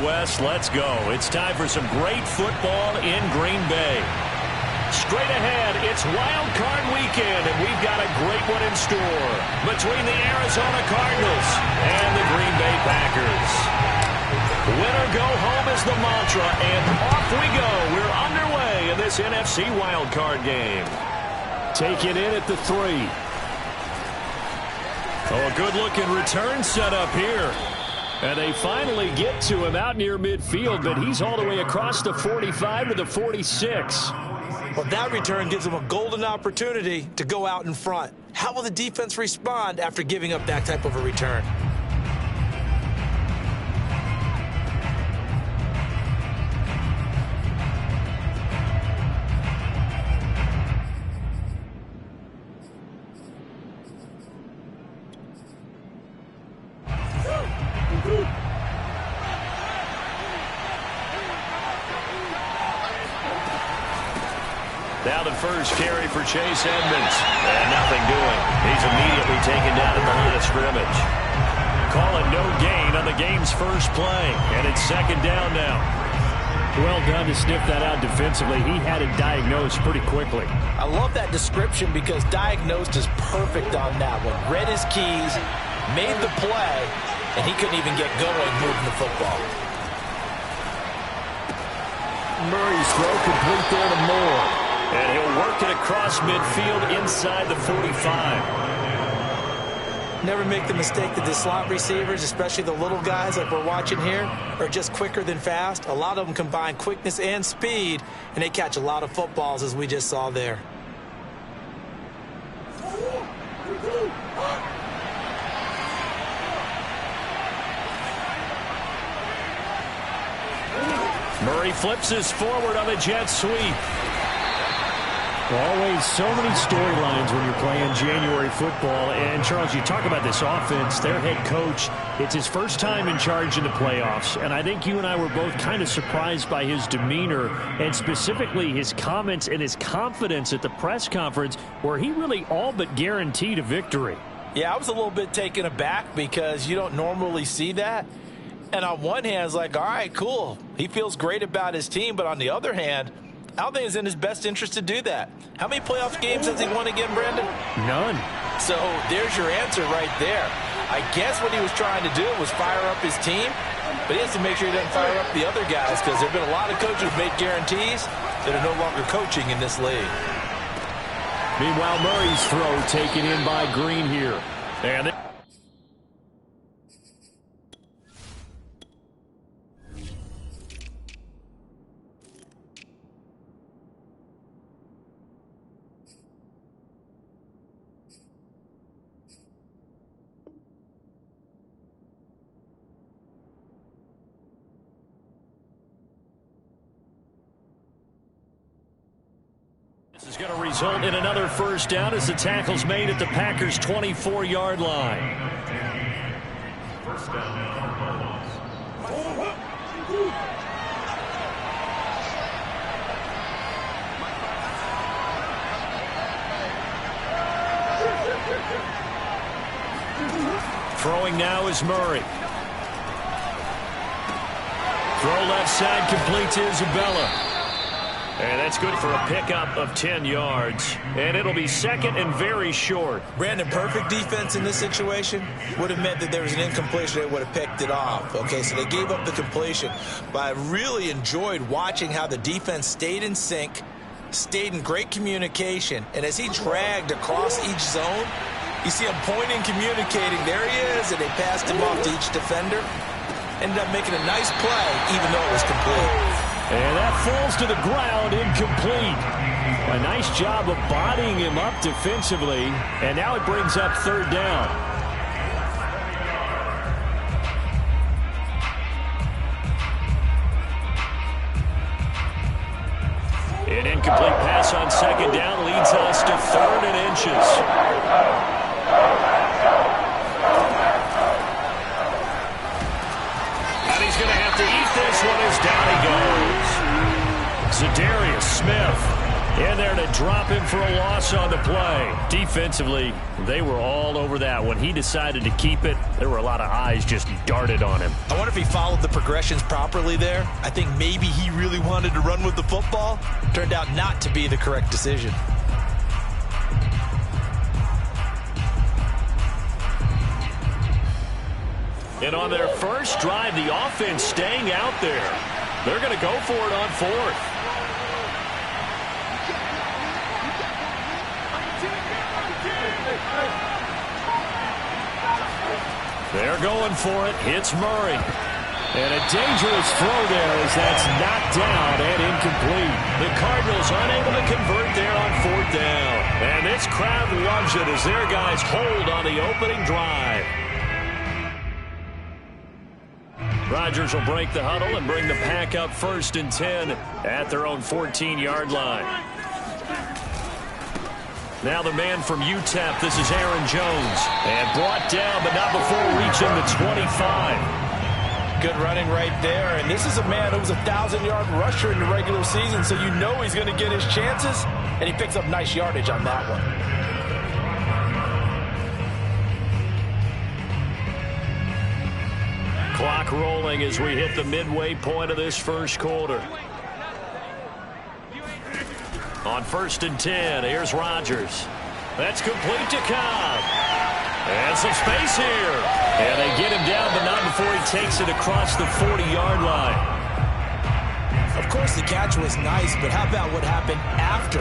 Midwest, let's go. It's time for some great football in Green Bay. Straight ahead, it's Wildcard weekend, and we've got a great one in store between the Arizona Cardinals and the Green Bay Packers. Win or go home is the mantra, and off we go. We're underway in this NFC Wildcard game. Taken in at the 3. Oh, a good-looking return set up here. And they finally get to him out near midfield, but he's all the way across the 45 to the 46. Well, that return gives them a golden opportunity to go out in front. How will the defense respond after giving up that type of a return? Now the first carry for Chase Edmonds. And nothing doing. He's immediately taken down at the line of scrimmage. Call it no gain on the game's first play. And it's second down now. Well done to sniff that out defensively. He had it diagnosed pretty quickly. I love that description because diagnosed is perfect on that one. Read his keys, made the play, and he couldn't even get going moving the football. Murray's throw complete there to Moore. And he'll work it across midfield inside the 45. Never make the mistake that the slot receivers, especially the little guys like we're watching here, are just quicker than fast. A lot of them combine quickness and speed, and they catch a lot of footballs, as we just saw there. Murray flips us forward on a jet sweep. Always so many storylines when you're playing January football. And, Charles, you talk about this offense, their head coach, it's his first time in charge in the playoffs. And I think you and I were both kind of surprised by his demeanor and specifically his comments and his confidence at the press conference where he really all but guaranteed a victory. Yeah, I was a little bit taken aback because you don't normally see that. And on one hand, it's like, all right, cool. He feels great about his team. But on the other hand, I don't think it's in his best interest to do that. How many playoff games has he won again, Brandon? None. So there's your answer right there. I guess what he was trying to do was fire up his team, but he has to make sure he doesn't fire up the other guys because there have been a lot of coaches who've made guarantees that are no longer coaching in this league. Meanwhile, Murray's throw taken in by Green here. And this is going to result in another first down as the tackle's made at the Packers' 24-yard line. First down. Throwing now is Murray. Throw left side complete to Isabella. And that's good for a pickup of 10 yards. And it'll be second and very short. Brandon, perfect defense in this situation would have meant that there was an incompletion. They would have picked it off. Okay, so they gave up the completion. But I really enjoyed watching how the defense stayed in sync, stayed in great communication. And as he dragged across each zone, you see him pointing, communicating. There he is, and they passed him off to each defender. Ended up making a nice play, even though it was complete. And that falls to the ground, incomplete. A nice job of bodying him up defensively. And now it brings up third down. An incomplete pass on second down leads us to 3rd and inches. And he's going to have to eat this one as down he goes. Zadarius Smith In there to drop him for a loss on the play. Defensively, they were all over that. When he decided to keep it, there were a lot of eyes just darted on him. I wonder if he followed the progressions properly there. I think maybe he really wanted to run with the football. Turned out not to be the correct decision. And on their first drive, the offense staying out there. They're going to go for it on fourth. They're going for it. Hits Murray. And a dangerous throw there as that's knocked down and incomplete. The Cardinals unable to convert there on fourth down. And this crowd loves it as their guys hold on the opening drive. Rodgers will break the huddle and bring the pack up 1st and 10 at their own 14-yard line. Now the man from UTEP, this is Aaron Jones. And brought down, but not before reaching the 25. Good running right there. And this is a man who was a 1,000-yard rusher in the regular season, so you know he's going to get his chances. And he picks up nice yardage on that one. Clock rolling as we hit the midway point of this first quarter. On 1st and 10, here's Rodgers. That's complete to Cobb. And some space here. And they get him down, but not before he takes it across the 40-yard line. Of course, the catch was nice, but how about what happened after?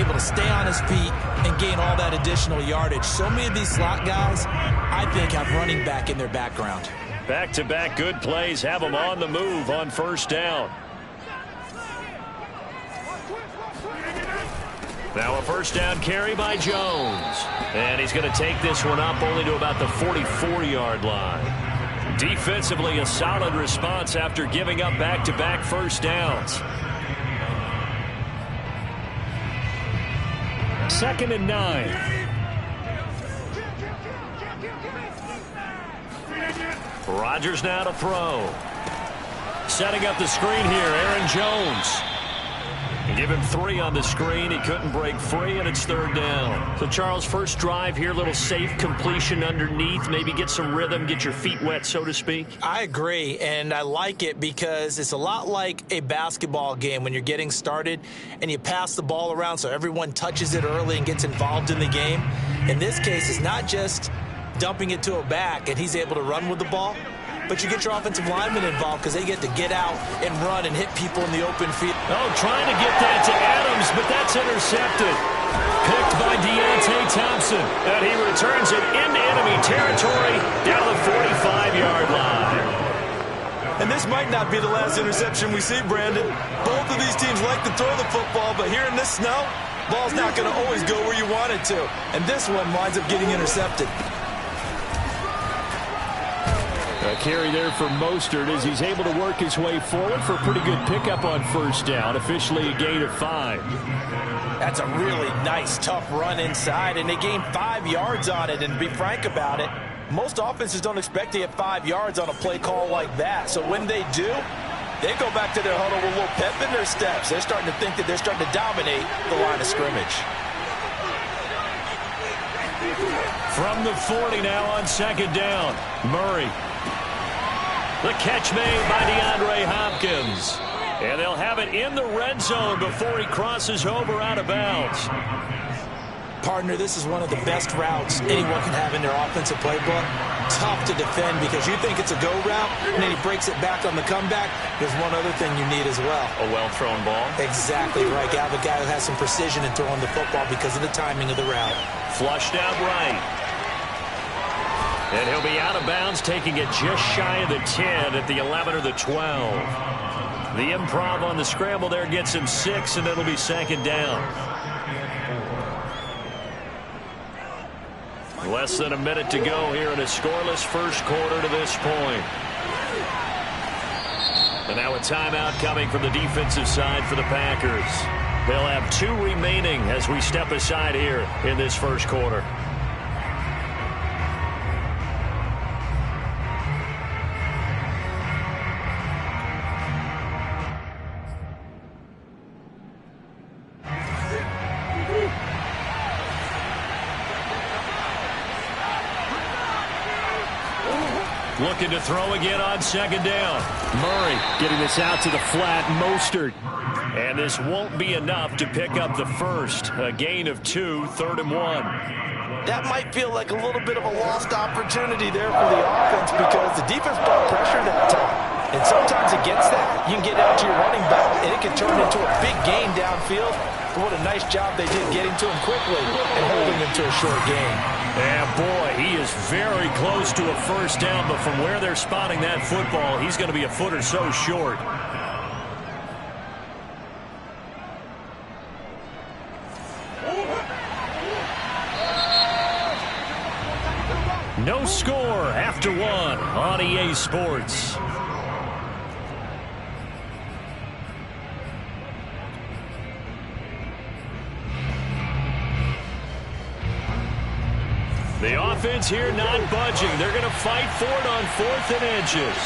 Able to stay on his feet and gain all that additional yardage. So many of these slot guys, I think, have running back in their background. Back-to-back good plays have them on the move on 1st down. Now a 1st down carry by Jones. And he's going to take this one up only to about the 44-yard line. Defensively, a solid response after giving up back-to-back 1st downs. 2nd and 9. Rodgers now to throw. Setting up the screen here, Aaron Jones. Give him 3 on the screen. He couldn't break free, and it's 3rd down. So, Charles, first drive here, little safe completion underneath. Maybe get some rhythm, get your feet wet, so to speak. I agree, and I like it because it's a lot like a basketball game when you're getting started and you pass the ball around so everyone touches it early and gets involved in the game. In this case, it's not just dumping it to a back and he's able to run with the ball, but you get your offensive linemen involved because they get to get out and run and hit people in the open field. Oh, trying to get that to Adams, but that's intercepted. Picked by Deontay Thompson, and he returns it into enemy territory down the 45-yard line. And this might not be the last interception we see, Brandon. Both of these teams like to throw the football, but here in this snow, ball's not going to always go where you want it to. And this one winds up getting intercepted. A carry there for Mostert as he's able to work his way forward for a pretty good pickup on 1st down. Officially a gain of 5. That's a really nice, tough run inside, and they gained 5 yards on it. And to be frank about it, most offenses don't expect to get 5 yards on a play call like that. So when they do, they go back to their huddle with a little pep in their steps. They're starting to think that they're starting to dominate the line of scrimmage. From the 40 now on 2nd down, Murray. The catch made by DeAndre Hopkins. And they'll have it in the red zone before he crosses over out of bounds. Partner, this is one of the best routes anyone can have in their offensive playbook. Tough to defend because you think it's a go route, and then he breaks it back on the comeback. There's one other thing you need as well. A well-thrown ball? Exactly right. You have a guy who has some precision in throwing the football because of the timing of the route. Flushed out right. And he'll be out of bounds, taking it just shy of the 10 at the 11 or the 12. The improv on the scramble there gets him 6, and it'll be 2nd down. Less than a minute to go here in a scoreless first quarter to this point. And now a timeout coming from the defensive side for the Packers. They'll have 2 remaining as we step aside here in this first quarter. Looking to throw again on second down. Murray getting this out to the flat. Mostert. And this won't be enough to pick up the first. A gain of 2, 3rd and 1. That might feel like a little bit of a lost opportunity there for the offense because the defense brought pressure that time. And sometimes against that, you can get out to your running back, and it can turn into a big gain downfield. But what a nice job they did getting to him quickly and holding him to a short gain. And boy, he is very close to a first down, but from where they're spotting that football, he's going to be a foot or so short. No score after 1 on EA Sports. The offense here not budging. They're going to fight for it on 4th and inches.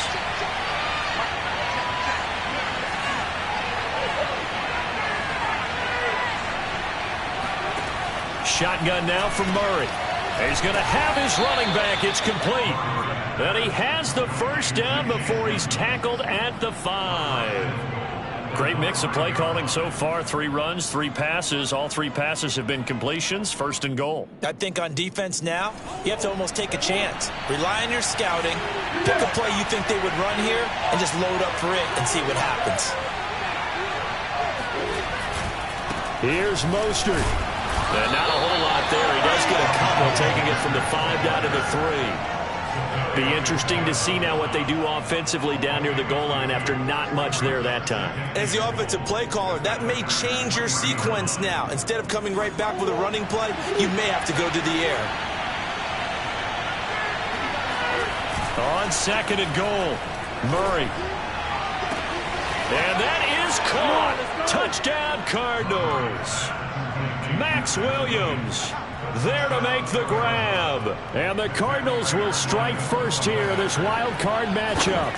Shotgun now from Murray. He's going to have his running back. It's complete. And he has the first down before he's tackled at the 5. Great mix of play calling so far. 3 runs, 3 passes. All 3 passes have been completions. 1st and goal. I think on defense now, you have to almost take a chance. Rely on your scouting. Pick a play you think they would run here and just load up for it and see what happens. Here's Mostert. And not a whole lot there. He does get a couple, taking it from the 5 down to the 3. Be interesting to see now what they do offensively down near the goal line after not much there that time. As the offensive play caller, that may change your sequence now. Instead of coming right back with a running play, you may have to go to the air. On 2nd and goal, Murray. And that is caught. Touchdown, Cardinals. Max Williams there to make the grab. And the Cardinals will strike first here, this wild card matchup.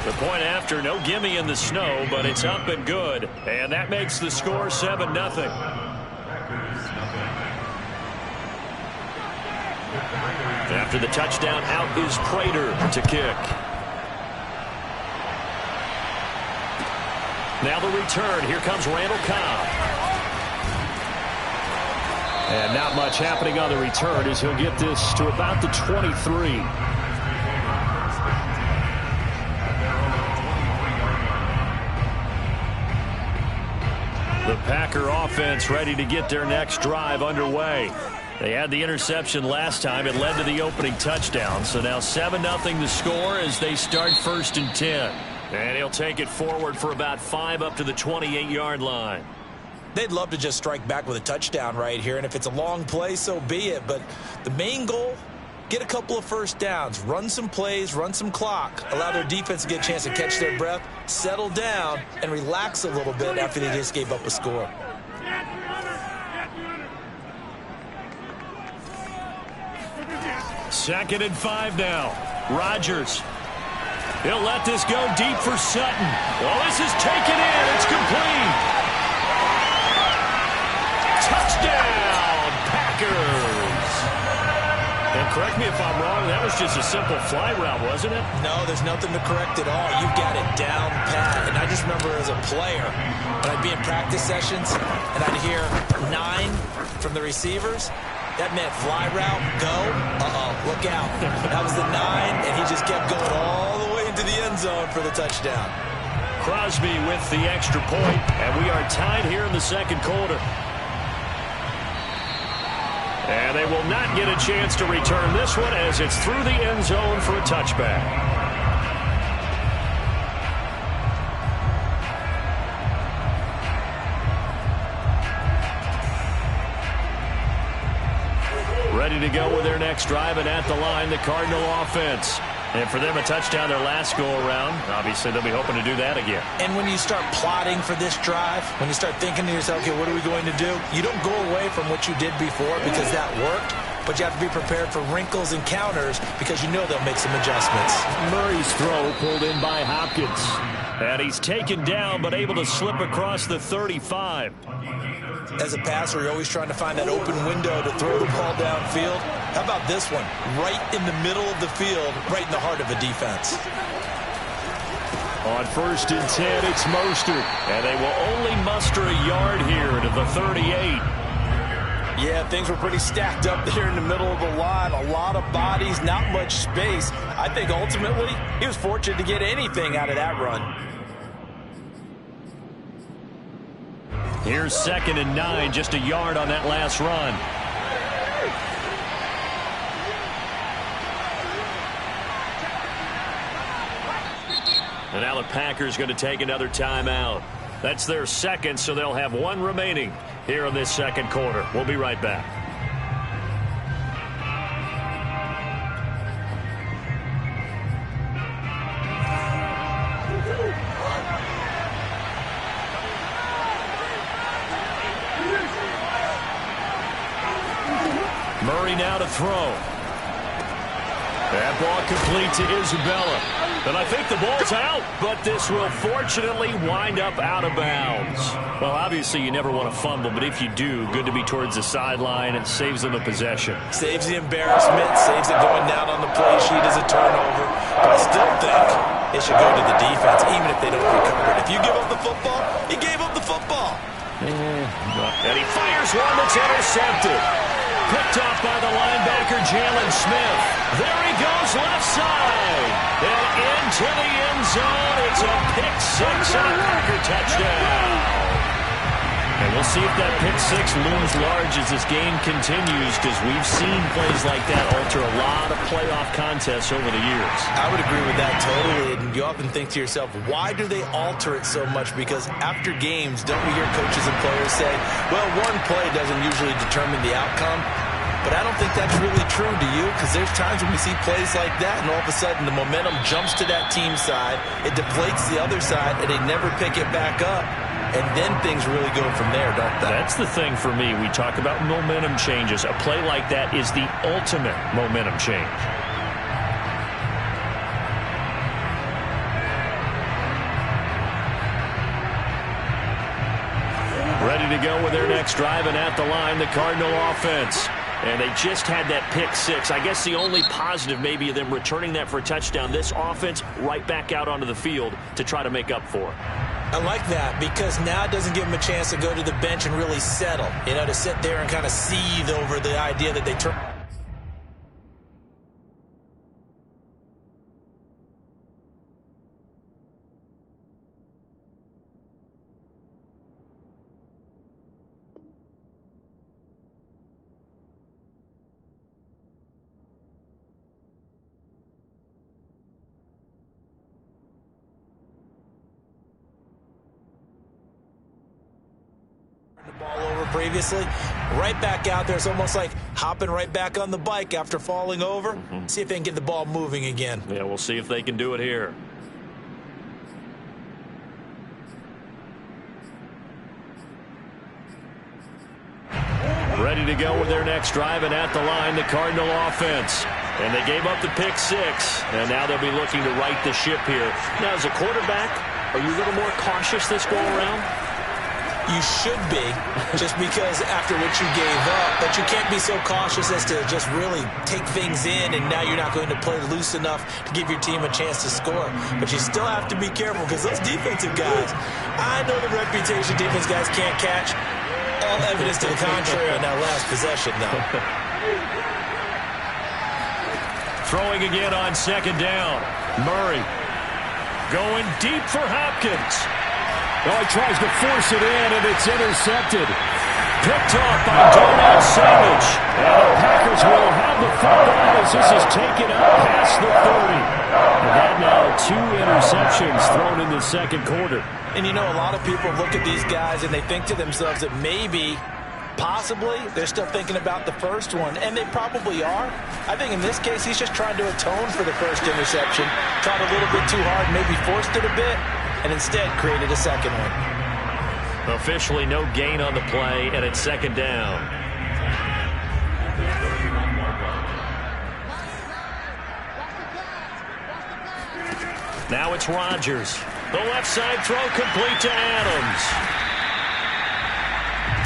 The point after, no gimme in the snow, but it's up and good. And that makes the score 7-0. After the touchdown, out is Prater to kick. Now the return. Here comes Randall Cobb. And not much happening on the return as he'll get this to about the 23. The Packer offense ready to get their next drive underway. They had the interception last time. It led to the opening touchdown. So now 7-0 the score as they start 1st and 10. And he'll take it forward for about 5 up to the 28-yard line. They'd love to just strike back with a touchdown right here, and if it's a long play, so be it. But the main goal, get a couple of first downs, run some plays, run some clock, allow their defense to get a chance to catch their breath, settle down, and relax a little bit after they just gave up a score. Second and 5 now. Rodgers. He'll let this go deep for Sutton. Well, this is taken in. It's complete. Touchdown, Packers. And correct me if I'm wrong, that was just a simple fly route, wasn't it? No, there's nothing to correct at all. You've got it down pat. And I just remember as a player, when I'd be in practice sessions, and I'd hear 9 from the receivers, that meant fly route, go, look out. That was the 9, and he just kept going all the way into the end zone for the touchdown. Crosby with the extra point, and we are tied here in the 2nd quarter. And they will not get a chance to return this one as it's through the end zone for a touchback. Ready to go with their next drive, and at the line, the Cardinal offense. And for them, a touchdown their last go-around. Obviously, they'll be hoping to do that again. And when you start plotting for this drive, when you start thinking to yourself, okay, what are we going to do? You don't go away from what you did before because that worked. but you have to be prepared for wrinkles and counters because you know they'll make some adjustments. Murray's throw pulled in by Hopkins. And he's taken down, but able to slip across the 35. As a passer, you're always trying to find that open window to throw the ball downfield. How about this one? Right in the middle of the field, right in the heart of a defense. On 1st and 10, it's Mostert. And they will only muster a yard here to the 38. Yeah, things were pretty stacked up there in the middle of the line. A lot of bodies, not much space. I think ultimately he was fortunate to get anything out of that run. Here's 2nd and 9, just a yard on that last run. And now the Packers going to take another timeout. That's their second, so they'll have one remaining here in this second quarter. We'll be right back. Murray now to throw. That ball complete to Isabella. And I think the ball's out, but this will fortunately wind up out of bounds. Well, obviously you never want to fumble, but if you do, good to be towards the sideline. It saves them a possession. Saves the embarrassment, saves it going down on the play sheet as a turnover. But I still think it should go to the defense, even if they don't recover it. If you give up the football, you gave up the football. And he fires one that's intercepted. Picked off by the linebacker, Jalen Smith. There he goes, left side. And into the end zone. It's a pick six and a Packer touchdown. And we'll see if that pick six looms large as this game continues, because we've seen plays like that alter a lot of playoff contests over the years. I would agree with that totally. And you often think to yourself, why do they alter it so much? Because after games, don't we hear coaches and players say, well, one play doesn't usually determine the outcome? But I don't think that's really true, do you? Because there's times when we see plays like that, and all of a sudden the momentum jumps to that team side, it deflates the other side, and they never pick it back up. And then things really go from there, don't they? That's the thing for me. We talk about momentum changes. A play like that is the ultimate momentum change. Ready to go with their next drive, and at the line, the Cardinal offense. And they just had that pick six. I guess the only positive maybe of them returning that for a touchdown. This offense right back out onto the field to try to make up for it. I like that, because now it doesn't give them a chance to go to the bench and really settle. You know, to sit there and kind of seethe over the idea that they turn. Ball over previously, right back out there. It's almost like hopping right back on the bike after falling over. See if they can get the ball moving again. Yeah, we'll see if they can do it here. Ready to go with their next drive, and at the line, the Cardinal offense. And they gave up the pick six, and now they'll be looking to right the ship here. Now, as a quarterback, are you a little more cautious this go around? You should be, just because after what you gave up, but you can't be so cautious as to just really take things in, and now you're not going to play loose enough to give your team a chance to score. But you still have to be careful, because those defensive guys, I know the reputation defense guys can't catch. All evidence to the contrary on that last possession, though. Throwing again on second down. Murray going deep for Hopkins. Well, he tries to force it in, and it's intercepted. Picked off by Darnell Savage. And the Packers will have the football as this is taken up past the 30. And that now 2 interceptions thrown in the second quarter. And you know, a lot of people look at these guys and they think to themselves that maybe, possibly, they're still thinking about the first one. And they probably are. I think in this case, he's just trying to atone for the first interception. Tried a little bit too hard, maybe forced it a bit, and instead created a second one. Officially no gain on the play, and it's second down. Now it's Rodgers. The left side throw complete to Adams.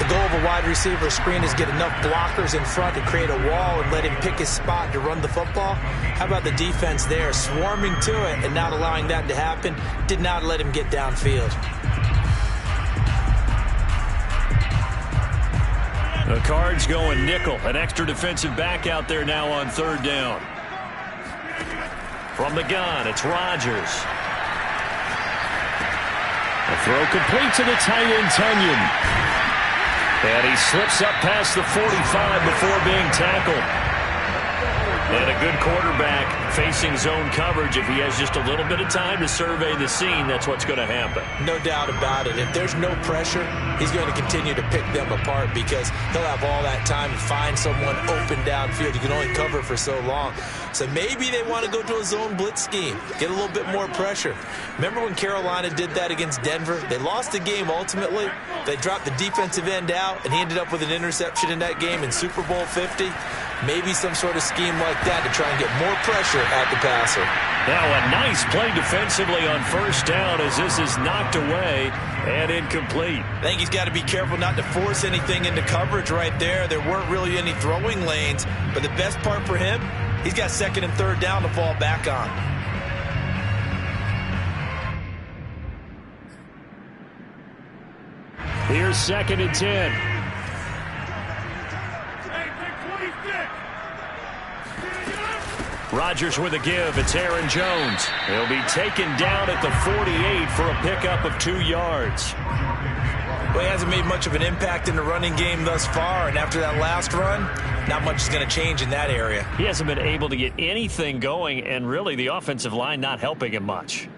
The goal of a wide receiver screen is get enough blockers in front to create a wall and let him pick his spot to run the football. How about the defense there, swarming to it and not allowing that to happen? Did not let him get downfield. The Cards going nickel. An extra defensive back out there now on third down. From the gun, it's Rodgers. The throw complete to the tight end, Tunyon. And he slips up past the 45 before being tackled. And a good quarterback facing zone coverage. If he has just a little bit of time to survey the scene, that's what's going to happen. No doubt about it. If there's no pressure, he's going to continue to pick them apart because he'll have all that time to find someone open downfield. You can only cover for so long. So maybe they want to go to a zone blitz scheme, get a little bit more pressure. Remember when Carolina did that against Denver? They lost the game ultimately. They dropped the defensive end out, and he ended up with an interception in that game in Super Bowl 50. Maybe some sort of scheme like that to try and get more pressure at the passer. Now a nice play defensively on first down as this is knocked away and incomplete. I think he's got to be careful not to force anything into coverage right there. There weren't really any throwing lanes, but the best part for him, he's got second and third down to fall back on. Here's second and 10. Rodgers with a give. It's Aaron Jones. He'll be taken down at the 48 for a pickup of 2 yards. Well, he hasn't made much of an impact in the running game thus far, and after that last run, not much is going to change in that area. He hasn't been able to get anything going, and really the offensive line not helping him much.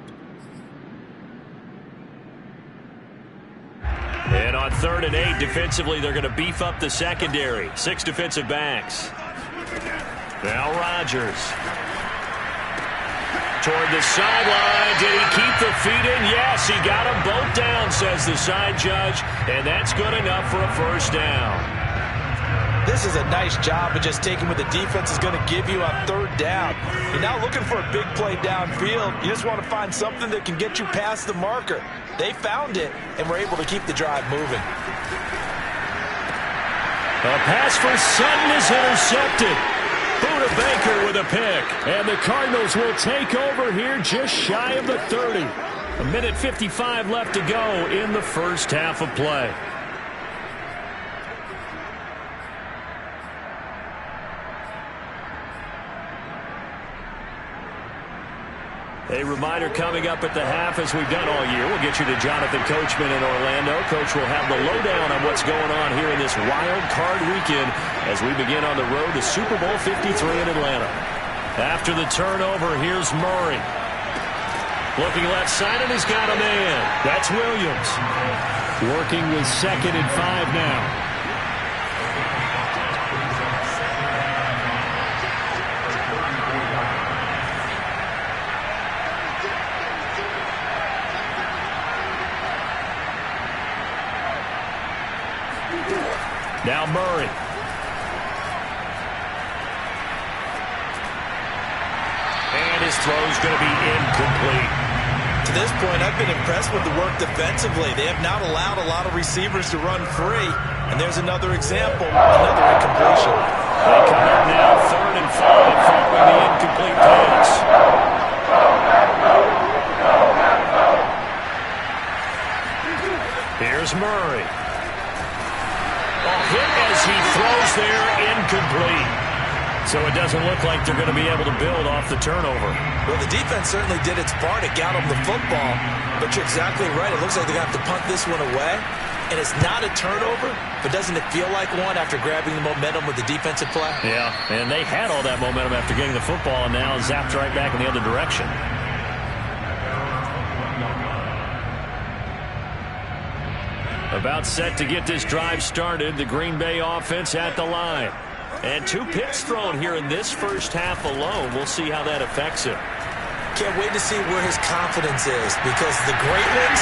And on 3rd and 8, defensively, they're going to beef up the secondary. 6 defensive backs. Now Rodgers. Toward the sideline. Did he keep the feet in? Yes, he got them both down, says the side judge. And that's good enough for a first down. This is a nice job of just taking what the defense is going to give you on third down. You're not looking for a big play downfield. You just want to find something that can get you past the marker. They found it and were able to keep the drive moving. A pass for Sutton is intercepted. Buda Baker with a pick. And the Cardinals will take over here just shy of the 30. A minute 55 left to go in the first half of play. A reminder coming up at the half, as we've done all year. We'll get you to Jonathan Coachman in Orlando. Coach will have the lowdown on what's going on here in this wild card weekend as we begin on the road to Super Bowl 53 in Atlanta. After the turnover, here's Murray. Looking left side, and he's got a man. That's Williams. Working with 2nd and 5 now. Now Murray. And his throw's going to be incomplete. To this point, I've been impressed with the work defensively. They have not allowed a lot of receivers to run free. And there's another example, another incompletion. They come up now 3rd and 5 following the incomplete pass. Here's Murray. Hit as he throws there, incomplete. So it doesn't look like they're going to be able to build off the turnover. Well, the defense certainly did its part. It got them the football. But you're exactly right. It looks like they're going to have to punt this one away. And it's not a turnover, but doesn't it feel like one after grabbing the momentum with the defensive play? Yeah, and they had all that momentum after getting the football and now zapped right back in the other direction. About set to get this drive started. The Green Bay offense at the line. And 2 picks thrown here in this first half alone. We'll see how that affects him. Can't wait to see where his confidence is, because the great ones,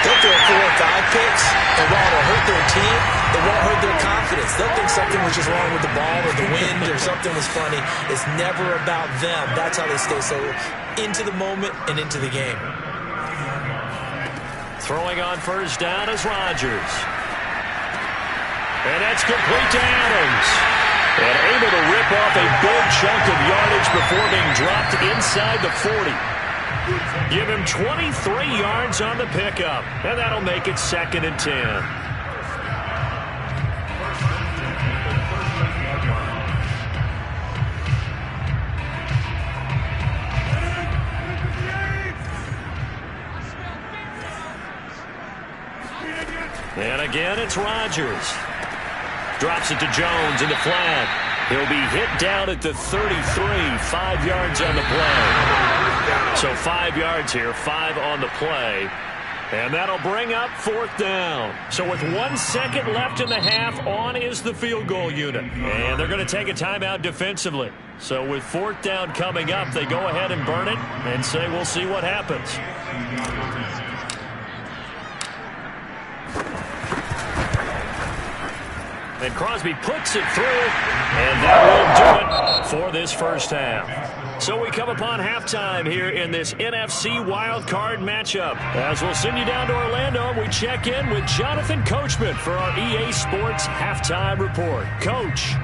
they'll throw 4 or 5 picks, and while it'll hurt their team, it won't hurt their confidence. They'll think something was just wrong with the ball or the wind or something was funny. It's never about them. That's how they stay so into the moment and into the game. Throwing on first down is Rodgers. And that's complete to Adams. And able to rip off a big chunk of yardage before being dropped inside the 40. Give him 23 yards on the pickup. And that'll make it 2nd and 10. And again, it's Rodgers. Drops it to Jones in the flat. He'll be hit down at the 33, 5 yards on the play. So 5 yards here, 5 on the play. And that'll bring up 4th down. So with 1 second left in the half, on is the field goal unit. And they're going to take a timeout defensively. So with 4th down coming up, they go ahead and burn it and say we'll see what happens. And Crosby puts it through, and that will do it for this first half. So we come upon halftime here in this NFC Wildcard matchup. As we'll send you down to Orlando, we check in with Jonathan Coachman for our EA Sports Halftime Report. Coach.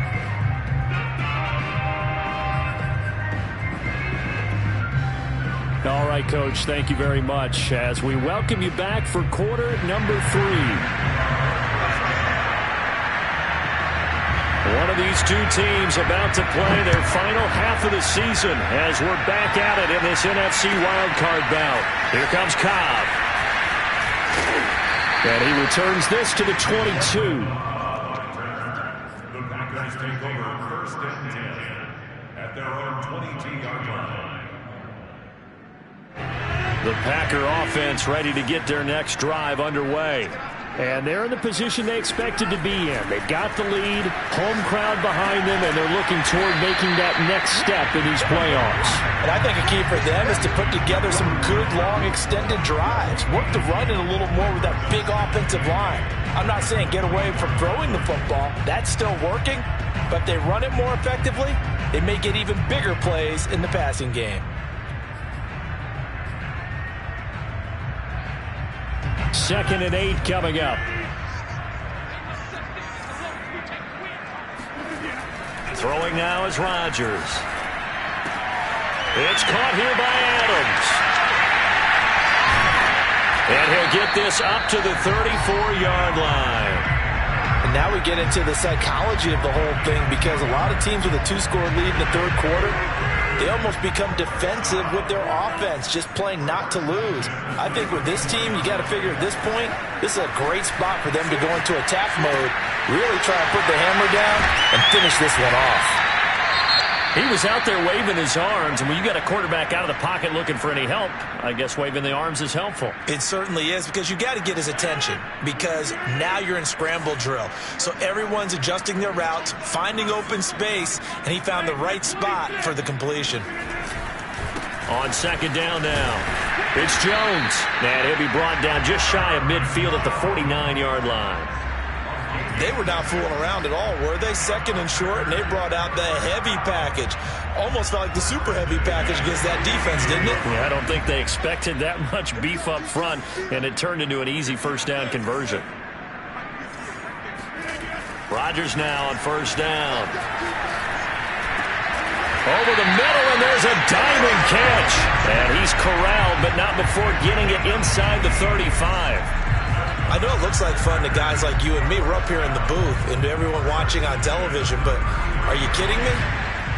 All right, Coach, thank you very much as we welcome you back for quarter number 3. One of these two teams about to play their final half of the season as we're back at it in this NFC wildcard bout. Here comes Cobb. And he returns this to the 22. The Packers take over 1st and 10 at their own 22-yard line. The Packer offense ready to get their next drive underway. And they're in the position they expected to be in. They've got the lead, home crowd behind them, and they're looking toward making that next step in these playoffs. And I think a key for them is to put together some good, long, extended drives. Work the run it a little more with that big offensive line. I'm not saying get away from throwing the football. That's still working. But if they run it more effectively, they may get even bigger plays in the passing game. 2nd and 8 coming up. Throwing now is Rodgers. It's caught here by Adams. And he'll get this up to the 34-yard line. And now we get into the psychology of the whole thing, because a lot of teams with a 2-score lead in the 3rd quarter, they almost become defensive with their offense, just playing not to lose. I think with this team, you got to figure at this point, this is a great spot for them to go into attack mode, really try to put the hammer down and finish this one off. He was out there waving his arms, and when you got a quarterback out of the pocket looking for any help, I guess waving the arms is helpful. It certainly is, because you got to get his attention, because now you're in scramble drill. So everyone's adjusting their routes, finding open space, and he found the right spot for the completion. On 2nd down now, it's Jones. And he'll be brought down just shy of midfield at the 49-yard line. They were not fooling around at all, were they? 2nd and short, and they brought out the heavy package. Almost felt like the super heavy package against that defense, didn't it? Yeah, I don't think they expected that much beef up front, and it turned into an easy 1st down conversion. Rodgers now on 1st down. Over the middle, and there's a diamond catch. And he's corralled, but not before getting it inside the 35. I know it looks like fun to guys like you and me. We're up here in the booth and to everyone watching on television, but are you kidding me?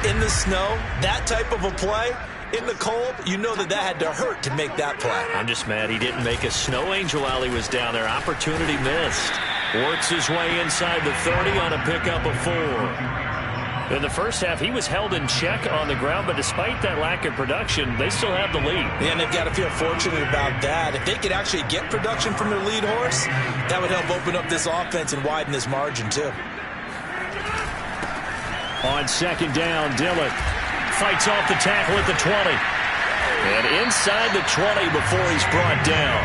In the snow, that type of a play, in the cold, you know that had to hurt to make that play. I'm just mad he didn't make a snow angel while he was down there. Opportunity missed. Works his way inside the 30 on a pickup of 4. In the first half, he was held in check on the ground, but despite that lack of production, they still have the lead. Yeah, and they've got to feel fortunate about that. If they could actually get production from their lead horse, that would help open up this offense and widen this margin, too. On 2nd down, Dillon fights off the tackle at the 20. And inside the 20 before he's brought down.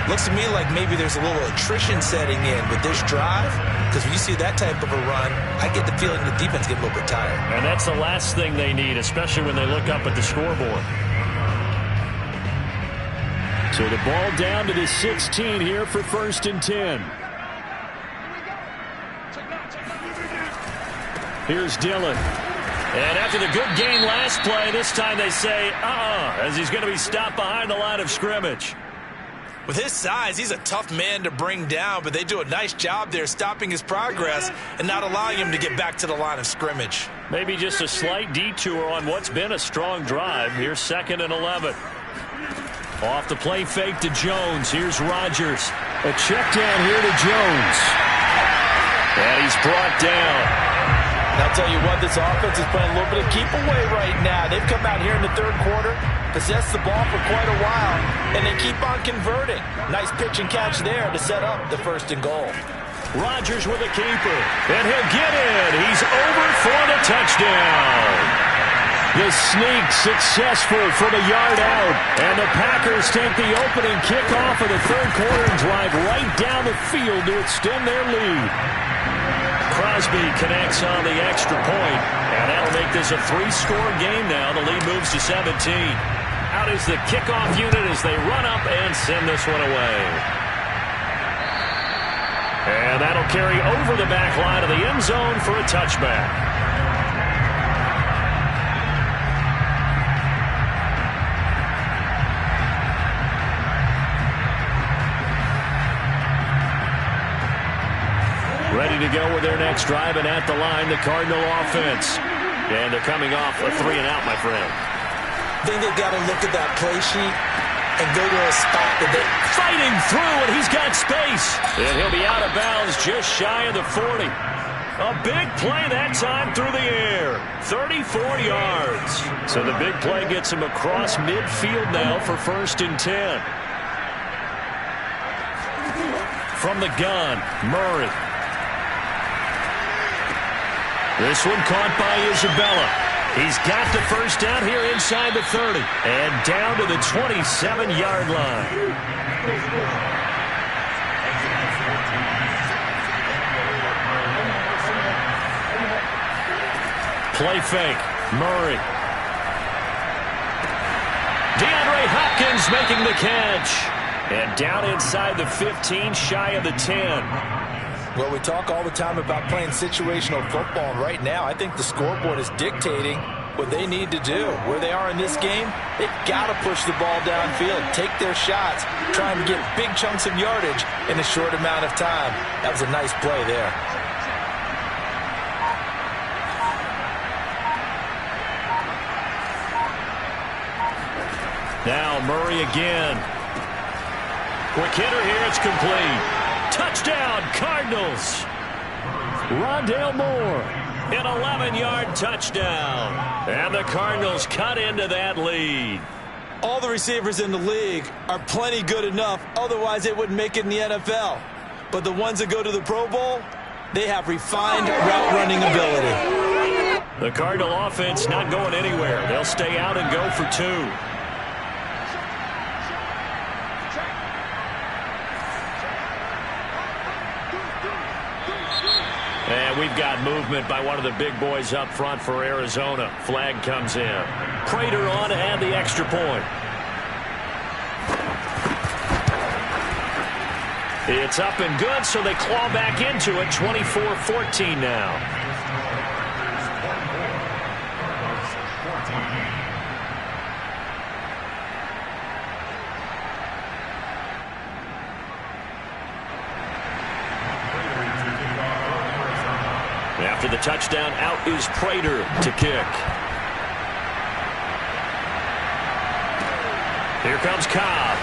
Looks to me like maybe there's a little attrition setting in with this drive, because when you see that type of a run, I get the feeling the defense gets a little bit tired. And that's the last thing they need, especially when they look up at the scoreboard. So the ball down to the 16 here for 1st and 10. Here's Dillon. And after the good game last play, this time they say, as he's going to be stopped behind the line of scrimmage. With his size, he's a tough man to bring down, but they do a nice job there stopping his progress and not allowing him to get back to the line of scrimmage. Maybe just a slight detour on what's been a strong drive. Here's 2nd and 11. Off the play fake to Jones. Here's Rodgers. A check down here to Jones. And he's brought down. And I'll tell you what, this offense is playing a little bit of keep away right now. They've come out here in the 3rd quarter, possessed the ball for quite a while, and they keep on converting. Nice pitch and catch there to set up the 1st and goal. Rodgers with a keeper, and he'll get in. He's over for the touchdown. The sneak successful from a yard out, and the Packers take the opening kickoff of the 3rd quarter and drive right down the field to extend their lead. Crosby connects on the extra point, and that'll make this a 3-score game now. The lead moves to 17. Out is the kickoff unit as they run up and send this one away. And that'll carry over the back line of the end zone for a touchback. Ready to go with their next drive, and at the line, the Cardinal offense. And they're coming off a 3-and-out, my friend. I think they've got to look at that play sheet and go to a spot that they... Fighting through, and he's got space. And he'll be out of bounds just shy of the 40. A big play that time through the air. 34 yards. So the big play gets him across midfield now for 1st and 10. From the gun, Murray. This one caught by Isabella. He's got the 1st down here inside the 30. And down to the 27-yard line. Play fake. Murray. DeAndre Hopkins making the catch. And down inside the 15, shy of the 10. Well, we talk all the time about playing situational football, and right now I think the scoreboard is dictating what they need to do. Where they are in this game, they've got to push the ball downfield, take their shots, try and get big chunks of yardage in a short amount of time. That was a nice play there. Now Murray again. Quick hitter here, it's complete. Touchdown, Cardinals. Rondale Moore, an 11-yard touchdown. And the Cardinals cut into that lead. All the receivers in the league are plenty good enough, otherwise they wouldn't make it in the NFL. But the ones that go to the Pro Bowl, they have refined route running ability. The Cardinal offense not going anywhere. They'll stay out and go for 2. And we've got movement by one of the big boys up front for Arizona. Flag comes in. Prater on to add the extra point. It's up and good, so they claw back into it. 24-14 now. After the touchdown, out is Prater to kick. Here comes Cobb.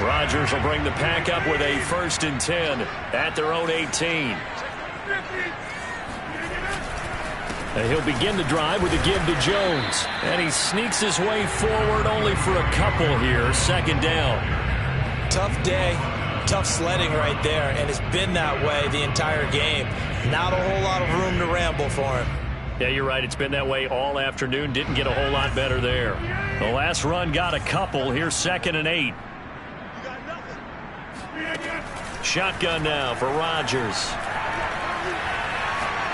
Rodgers will bring the pack up with a 1st and 10 at their own 18. And he'll begin the drive with a give to Jones. And he sneaks his way forward only for a couple here. Second down. Tough day. Tough sledding right there, and it's been that way the entire game. Not a whole lot of room to ramble for him. Yeah, you're right. It's been that way all afternoon. Didn't get a whole lot better there. The last run got a couple. Here's 2nd and 8. Shotgun now for Rodgers.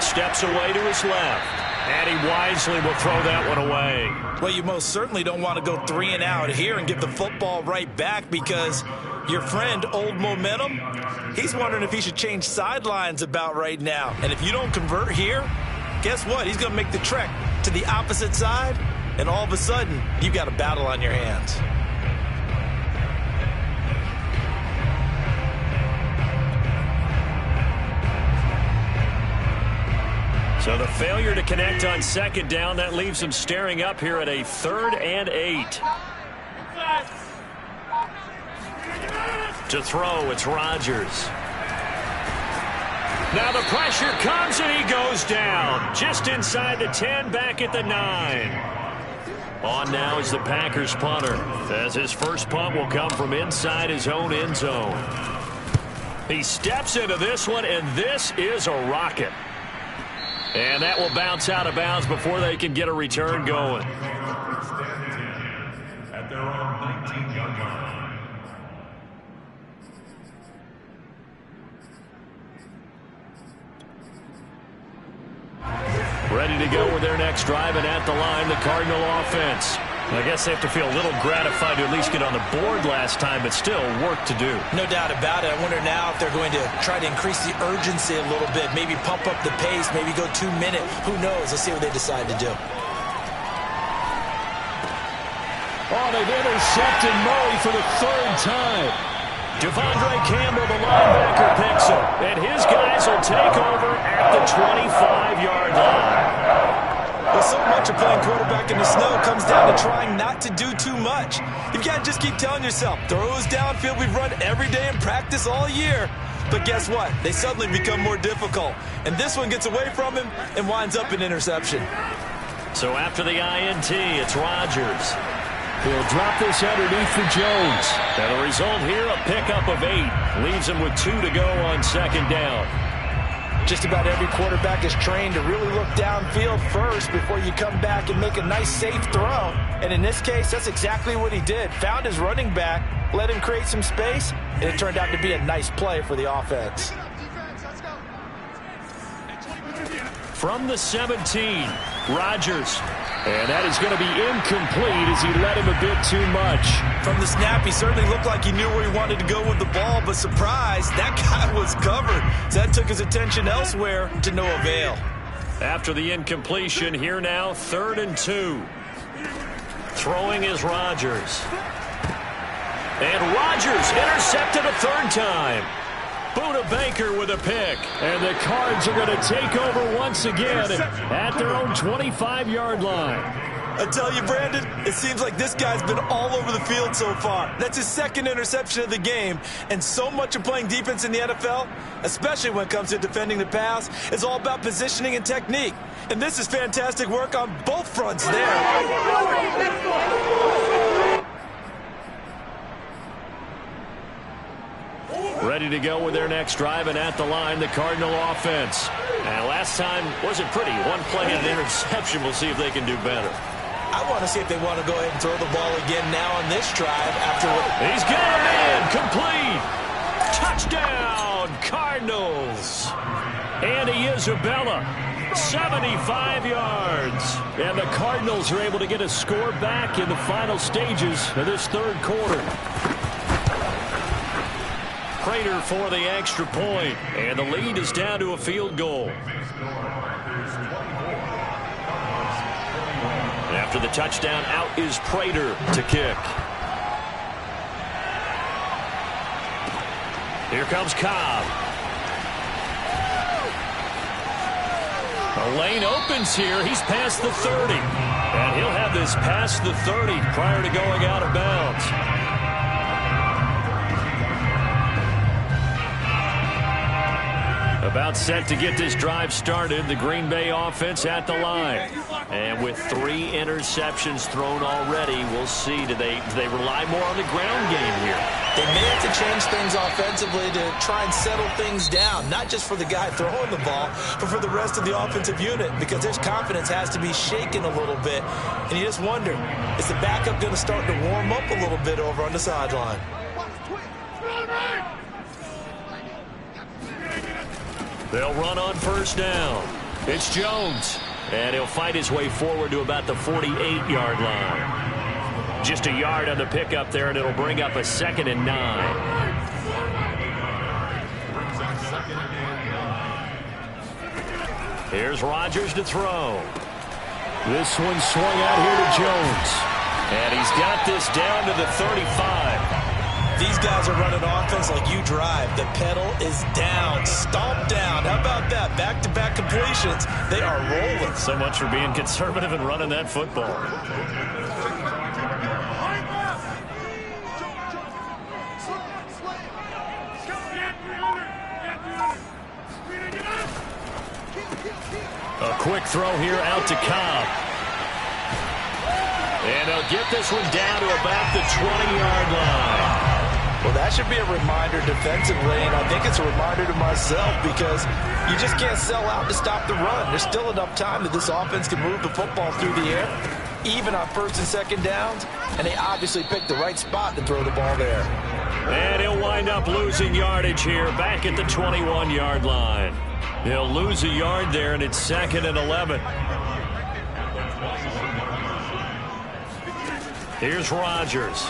Steps away to his left. And he wisely will throw that one away. Well, you most certainly don't want to go 3 and out here and give the football right back, because your friend, Old Momentum, he's wondering if he should change sidelines about right now. And if you don't convert here, guess what? He's going to make the trek to the opposite side, and all of a sudden, you've got a battle on your hands. So the failure to connect on 2nd down, that leaves him staring up here at a 3rd and 8. To throw, it's Rodgers. Now the pressure comes and he goes down. Just inside the 10, back at the 9. On now is the Packers punter, as his first punt will come from inside his own end zone. He steps into this one, and this is a rocket. And that will bounce out of bounds before they can get a return going. At their own 19-yard line. Ready to go with their next drive, and at the line, the Cardinal offense. I guess they have to feel a little gratified to at least get on the board last time, but still work to do. No doubt about it. I wonder now if they're going to try to increase the urgency a little bit, maybe pump up the pace, maybe go 2 minute. Who knows? Let's see what they decide to do. Oh, they've intercepted Murray for the 3rd time. Devondre Campbell, the linebacker, picks him, and his guys will take over at the 25-yard line. Well, so much of playing quarterback in the snow comes down to trying not to do too much. You've got to just keep telling yourself, throws downfield we've run every day in practice all year. But guess what? They suddenly become more difficult. And this one gets away from him and winds up an interception. So after the INT, it's Rodgers. He'll drop this underneath for Jones. And the result here, a pickup of 8. Leaves him with 2 to go on 2nd down. Just about every quarterback is trained to really look downfield first before you come back and make a nice, safe throw. And in this case, that's exactly what he did. Found his running back, let him create some space, and it turned out to be a nice play for the offense. From the 17, Rodgers. And that is going to be incomplete as he led him a bit too much. From the snap, he certainly looked like he knew where he wanted to go with the ball, but surprise, that guy was covered. So that took his attention elsewhere to no avail. After the incompletion, here now, 3rd and 2. Throwing is Rodgers. And Rodgers intercepted a 3rd time. Buda Baker with a pick. And the Cards are going to take over once again at their own 25-yard line. I tell you, Brandon, it seems like this guy's been all over the field so far. That's his 2nd interception of the game. And so much of playing defense in the NFL, especially when it comes to defending the pass, is all about positioning and technique. And this is fantastic work on both fronts there. Ready to go with their next drive, and at the line, the Cardinal offense. And last time wasn't pretty. One play and an interception. We'll see if they can do better. I want to see if they want to go ahead and throw the ball again now on this drive after what... He's got it in. Complete. Touchdown, Cardinals. Andy Isabella, 75 yards. And the Cardinals are able to get a score back in the final stages of this 3rd quarter. Prater for the extra point, and the lead is down to a field goal. After the touchdown, out is Prater to kick. Here comes Cobb. A lane opens here. He's past the 30. And he'll have this past the 30 prior to going out of bounds. About About set to get this drive started. The Green Bay offense at the line. And with 3 interceptions thrown already, we'll see. Do they rely more on the ground game here? They may have to change things offensively to try and settle things down, not just for the guy throwing the ball, but for the rest of the offensive unit, because their confidence has to be shaken a little bit. And you just wonder, is the backup going to start to warm up a little bit over on the sideline? They'll run on first down. It's Jones. And he'll fight his way forward to about the 48-yard line. Just a yard on the pickup there, and it'll bring up a 2nd and 9. Here's Rodgers to throw. This one swung out here to Jones. And he's got this down to the 35. These guys are running offense like you drive. The pedal is down, stomped down. How about that? Back-to-back completions. They are rolling. So much for being conservative and running that football. A quick throw here out to Cobb. And they'll get this one down to about the 20-yard line. Well, that should be a reminder defensively, and I think it's a reminder to myself, because you just can't sell out to stop the run. There's still enough time that this offense can move the football through the air, even on 1st and 2nd downs, and they obviously picked the right spot to throw the ball there. And he'll wind up losing yardage here back at the 21-yard line. He'll lose a yard there, and it's 2nd and 11. Here's Rodgers.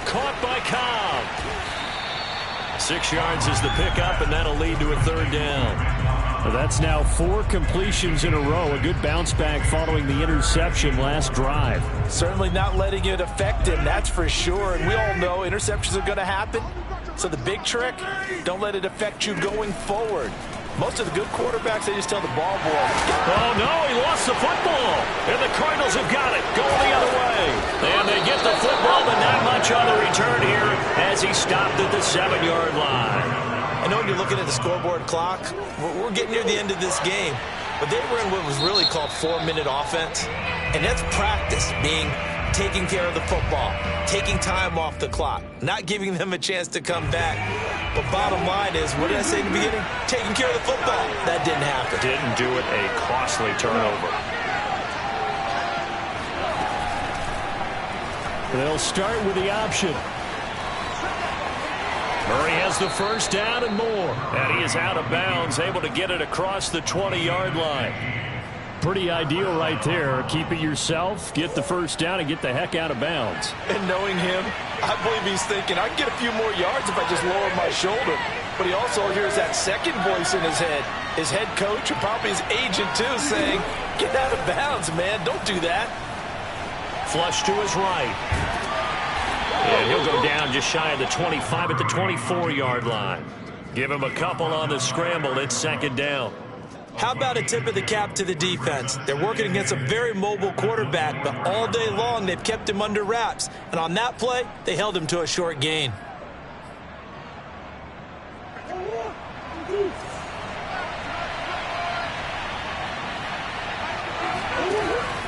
Caught by Cobb. 6 yards is the pickup, and that'll lead to a 3rd down. Well, that's now 4 completions in a row. A good bounce back following the interception last drive. Certainly not letting it affect him, that's for sure. And we all know interceptions are going to happen. So the big trick, don't let it affect you going forward. Most of the good quarterbacks, they just tell the ball boy. Oh, no, he lost the football. And the Cardinals have got it. Going the other way. And they get the football, but not much on the return here as he stopped at the 7-yard line. I know when you're looking at the scoreboard clock, we're getting near the end of this game. But they were in what was really called 4-minute offense. And that's practice, being taking care of the football, taking time off the clock, not giving them a chance to come back. But bottom line is, what did I say in the beginning? Taking care of the football. That didn't happen. Didn't do it. A costly turnover. They'll start with the option. Murray has the first down and more. And he is out of bounds, able to get it across the 20-yard line. Pretty ideal right there. Keep it yourself, get the first down, and get the heck out of bounds. And knowing him, I believe he's thinking, I can get a few more yards if I just lower my shoulder. But he also hears that second voice in his head, his head coach and probably his agent too, saying, get out of bounds, man. Don't do that. Flush to his right. And he'll go down just shy of the 25 at the 24-yard line. Give him a couple on the scramble. It's 2nd down. How about a tip of the cap to the defense? They're working against a very mobile quarterback, but all day long they've kept him under wraps. And on that play, they held him to a short gain.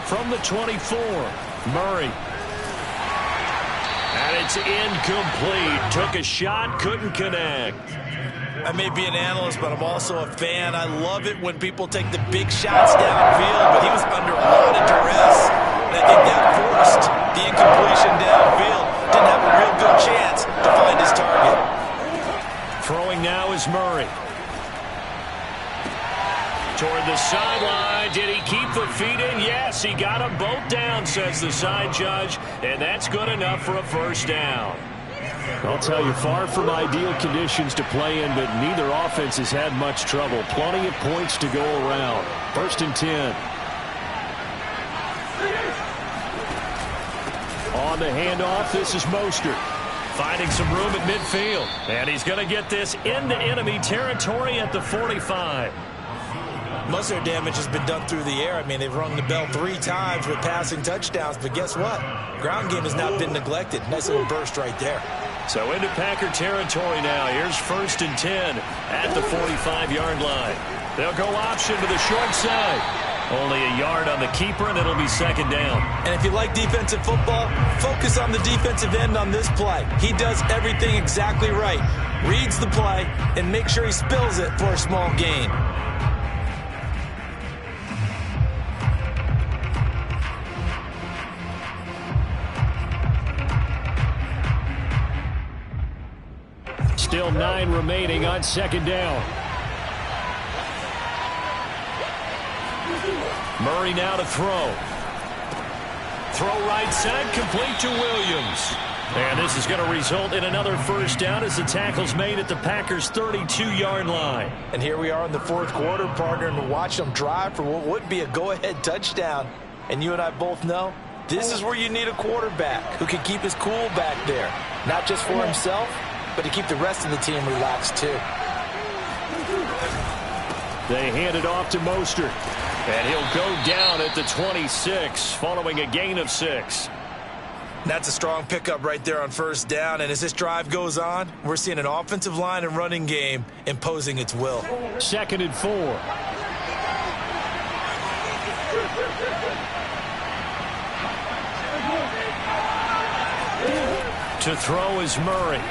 From the 24, Murray. And it's incomplete. Took a shot, couldn't connect. I may be an analyst, but I'm also a fan. I love it when people take the big shots downfield, but he was under a lot of duress. And I think that forced the incompletion downfield. Didn't have a real good chance to find his target. Throwing now is Murray. Toward the sideline. Did he keep the feet in? Yes, he got them both down, says the side judge. And that's good enough for a first down. I'll tell you, far from ideal conditions to play in, but neither offense has had much trouble. Plenty of points to go around. 1st and 10. On the handoff, this is Mostert. Finding some room at midfield. And he's going to get this into enemy territory at the 45. Most of their damage has been done through the air. I mean, they've rung the bell 3 times with passing touchdowns, but guess what? Ground game has not been neglected. Nice little burst right there. So into Packer territory now. Here's 1st and 10 at the 45-yard line. They'll go option to the short side. Only a yard on the keeper, and it'll be 2nd down. And if you like defensive football, focus on the defensive end on this play. He does everything exactly right. Reads the play and make sure he spills it for a small gain. Still 9 remaining on 2nd down. Murray now to throw. Throw right side, complete to Williams. And this is going to result in another 1st down as the tackle's made at the Packers' 32-yard line. And here we are in the 4th quarter, partner, and watch them drive for what would be a go-ahead touchdown. And you and I both know this is where you need a quarterback who can keep his cool back there. Not just for himself, but to keep the rest of the team relaxed too. They hand it off to Mostert. And he'll go down at the 26 following a gain of 6. That's a strong pickup right there on 1st down. And as this drive goes on, we're seeing an offensive line and running game imposing its will. 2nd and 4. To throw is Murray.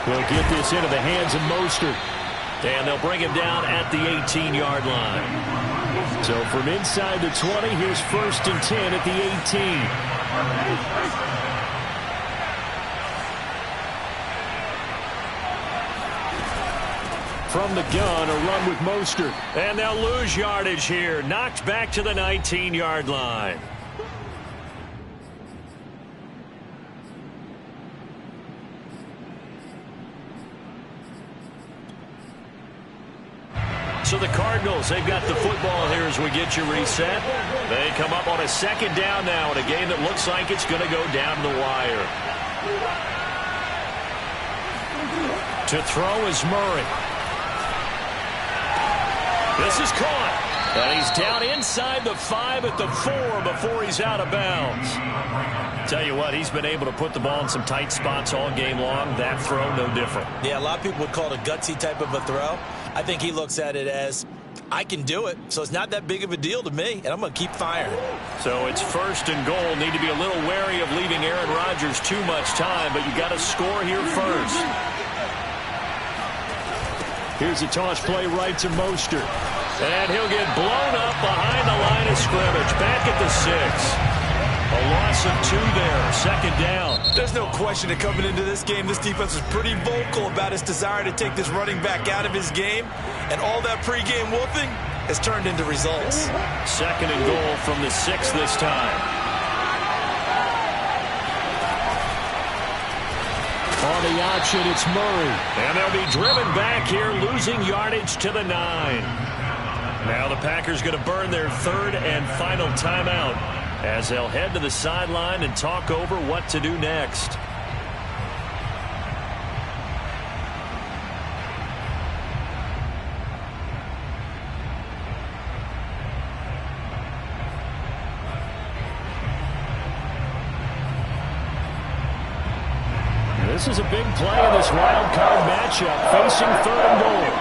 We'll get this into the hands of Mostert. And they'll bring him down at the 18-yard line. So from inside the 20, here's 1st and 10 at the 18. From the gun, a run with Mostert. And they'll lose yardage here. Knocked back to the 19-yard line. So the Cardinals, they've got the football here as we get you reset. They come up on a 2nd down now in a game that looks like it's going to go down the wire. To throw is Murray. This is caught. And he's down inside the 5 at the 4 before he's out of bounds. Tell you what, he's been able to put the ball in some tight spots all game long. That throw, no different. Yeah, a lot of people would call it a gutsy type of a throw. I think he looks at it as, I can do it, so it's not that big of a deal to me, and I'm going to keep firing. So it's 1st and goal. Need to be a little wary of leaving Aaron Rodgers too much time, but you got to score here first. Here's a toss play right to Mostert. And he'll get blown up behind the line of scrimmage. Back at the 6. A loss of 2 there. 2nd down. There's no question that coming into this game, this defense was pretty vocal about its desire to take this running back out of his game. And all that pregame wolfing has turned into results. 2nd and goal from the 6 this time. On the option, it's Murray. And they'll be driven back here, losing yardage to the 9. Now the Packers going to burn their 3rd and final timeout as they'll head to the sideline and talk over what to do next. This is a big play in this wild card matchup, facing 3rd and goal.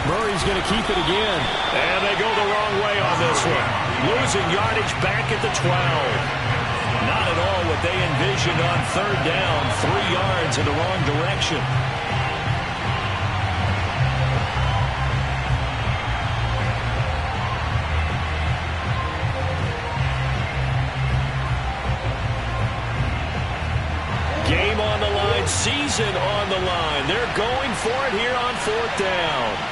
Murray's going to keep it again. And they go the wrong way on this one. Losing yardage back at the 12. Not at all what they envisioned on 3rd down. 3 yards in the wrong direction. Game on the line, season on the line. They're going for it here on 4th down.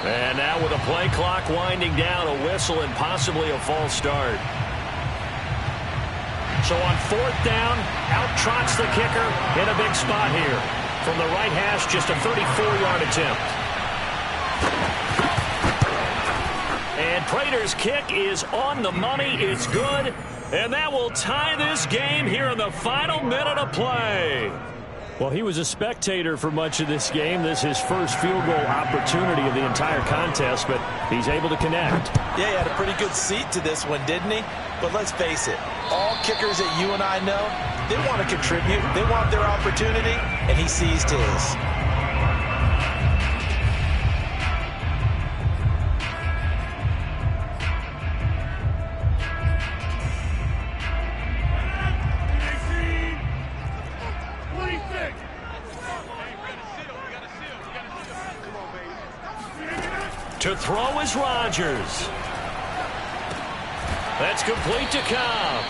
And now with a play clock winding down, a whistle and possibly a false start. So on 4th down, out trots the kicker in a big spot here. From the right hash, just a 34-yard attempt. And Prater's kick is on the money. It's good. And that will tie this game here in the final minute of play. Well, he was a spectator for much of this game. This is his first field goal opportunity of the entire contest, but he's able to connect. Yeah, he had a pretty good seat to this one, didn't he? But let's face it, all kickers that you and I know, they want to contribute. They want their opportunity, and he seized his. To throw is Rodgers. That's complete to Cobb.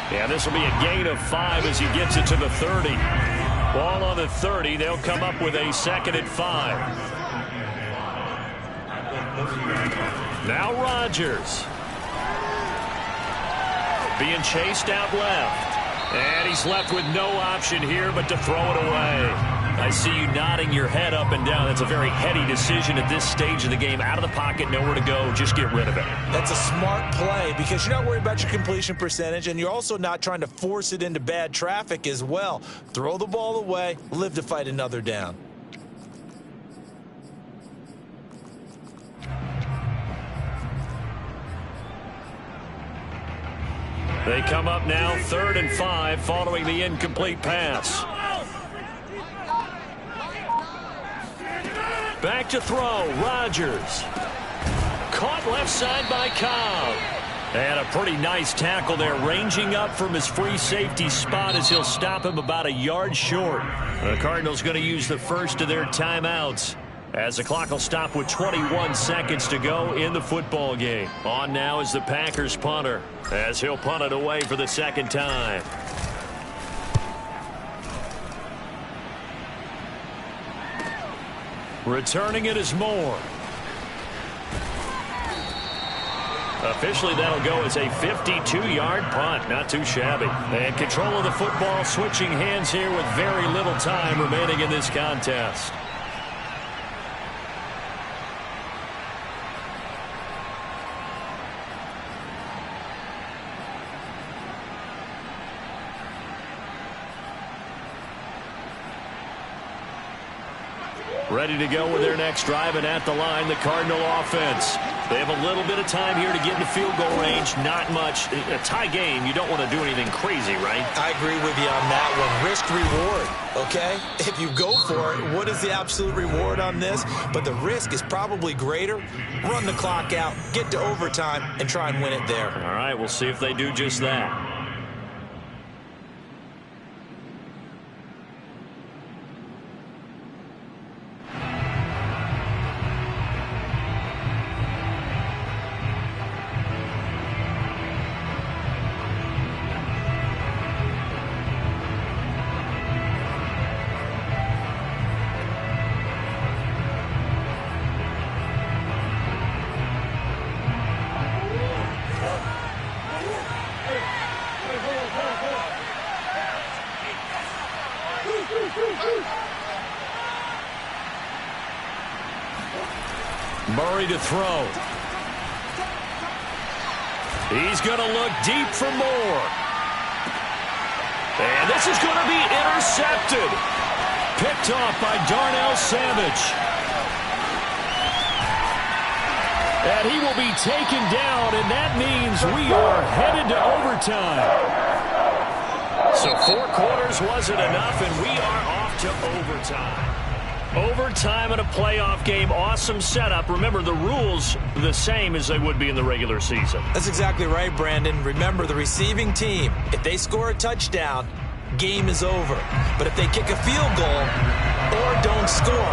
Yeah, this will be a gain of 5 as he gets it to the 30. Ball on the 30. They'll come up with a 2nd and 5. Now Rodgers. Being chased out left. And he's left with no option here but to throw it away. I see you nodding your head up and down. That's a very heady decision at this stage of the game. Out of the pocket, nowhere to go. Just get rid of it. That's a smart play because you're not worried about your completion percentage, and you're also not trying to force it into bad traffic as well. Throw the ball away, live to fight another down. They come up now 3rd and 5 following the incomplete pass. Back to throw, Rodgers. Caught left side by Cobb. And a pretty nice tackle there, ranging up from his free safety spot as he'll stop him about a yard short. The Cardinals going to use the first of their timeouts as the clock will stop with 21 seconds to go in the football game. On now is the Packers punter as he'll punt it away for the 2nd time. Returning it is Moore. Officially, that'll go as a 52-yard punt. Not too shabby. And control of the football switching hands here with very little time remaining in this contest. Ready to go with their next drive, and at the line, the Cardinal offense. They have a little bit of time here to get into field goal range. Not much. A tie game, you don't want to do anything crazy, right? I agree with you on that one. Risk-reward, okay? If you go for it, what is the absolute reward on this? But the risk is probably greater. Run the clock out, get to overtime, and try and win it there. All right, we'll see if they do just that. Murray to throw. He's going to look deep for more. And this is going to be intercepted. Picked off by Darnell Savage. And he will be taken down, and that means we are headed to overtime. So 4 quarters wasn't enough, and we are off to overtime. Overtime in a playoff game, awesome setup. Remember, the rules the same as they would be in the regular season. That's exactly right, Brandon. Remember, the receiving team, if they score a touchdown, game is over. But if they kick a field goal or don't score,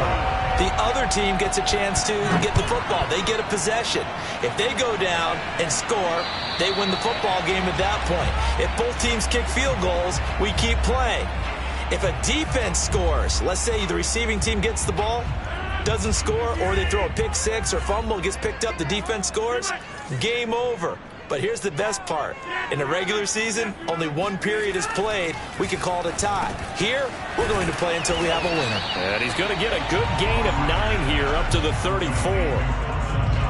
the other team gets a chance to get the football. They get a possession. If they go down and score, they win the football game at that point. If both teams kick field goals, we keep playing. If a defense scores, let's say the receiving team gets the ball, doesn't score, or they throw a pick six or fumble, gets picked up, the defense scores, game over. But here's the best part. In the regular season, only one period is played. We can call it a tie. Here, we're going to play until we have a winner. And he's going to get a good gain of 9 here up to the 34.